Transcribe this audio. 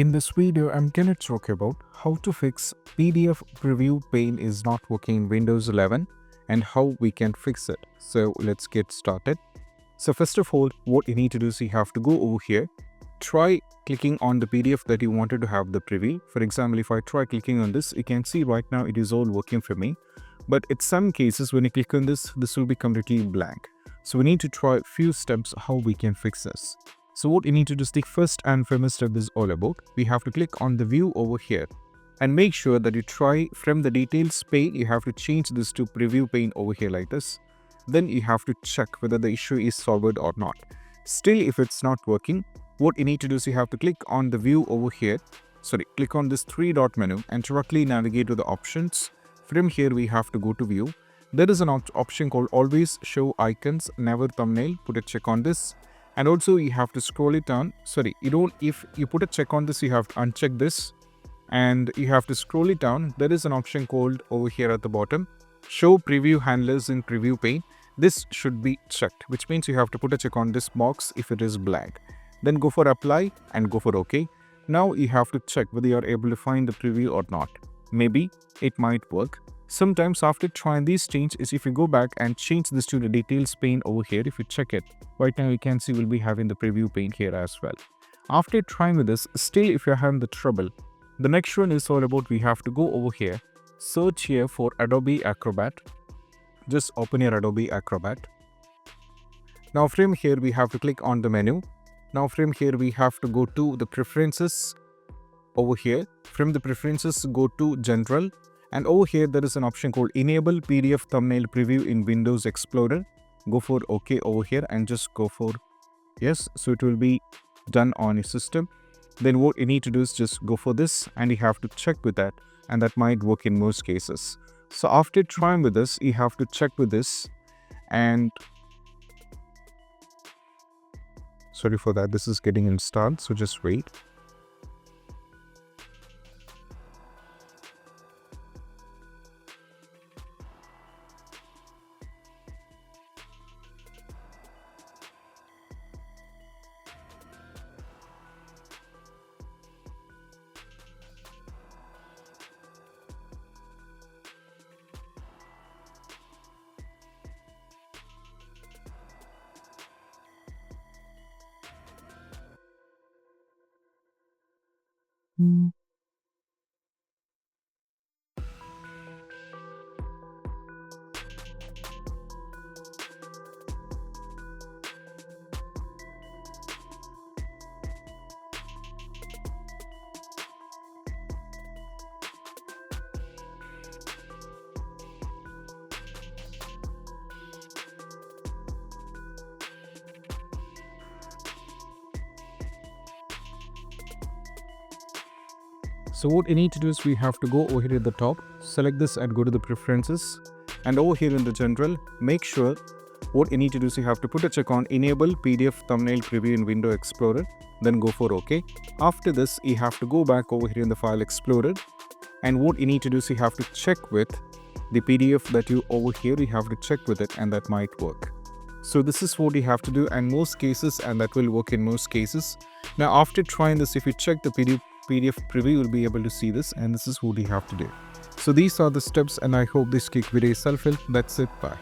In this video, I'm gonna talk about how to fix PDF preview pane is not working in Windows 11 and how we can fix it. So let's get started. So first of all, what you need to do is you have to go over here, try clicking on the PDF that you wanted to have the preview. For example, if I try clicking on this, you can see right now it is all working for me. But in some cases, when you click on this will be completely blank. So we need to try a few steps how we can fix this. So what you need to do is the first and foremost step is all about. We have to click on the view over here and make sure that you try from the details pane, you have to change this to preview pane over here like this. Then you have to check whether the issue is solved or not. Still, if it's not working, what you need to do is you have to click on the view over here. Click on this three-dot menu and directly navigate to the options. From here, we have to go to view. There is an option called always show icons, never thumbnail. Put a check on this. And also you have to scroll it down. If you put a check on this, you have to uncheck this and you have to scroll it down. There is an option called over here at the bottom, show preview handlers in preview pane. This should be checked, which means you have to put a check on this box if it is blank. Then go for apply and go for OK. Now you have to check whether you are able to find the preview or not. Maybe it might work. Sometimes after trying these changes, if you go back and change this to the details pane over here, if you check it, right now you can see we'll be having the preview pane here as well. After trying with this, still if you're having the trouble, the next one is all about we have to go over here, search here for Adobe Acrobat. Just open your Adobe Acrobat. Now from here we have to click on the menu. Now from here we have to go to the preferences over here. From the preferences go to general. And over here, there is an option called Enable PDF Thumbnail Preview in Windows Explorer. Go for OK over here and just go for yes. So it will be done on your system. Then what you need to do is just go for this and you have to check with that. And that might work in most cases. So after trying with this, you have to check with this. And sorry for that, this is getting installed. So just wait. So what you need to do is we have to go over here at the top, select this and go to the preferences, and over here in the general, make sure what you need to do is you have to put a check on enable PDF thumbnail preview in Windows Explorer, then go for OK. After this, you have to go back over here in the file explorer, and what you need to do is you have to check with the PDF that you over here, you have to check with it and that might work. So this is what you have to do in most cases and that will work in most cases. Now after trying this, if you check the PDF preview, you'll be able to see this and this is what you have to do. So these are the steps and I hope this quick video is helpful. That's it. Bye.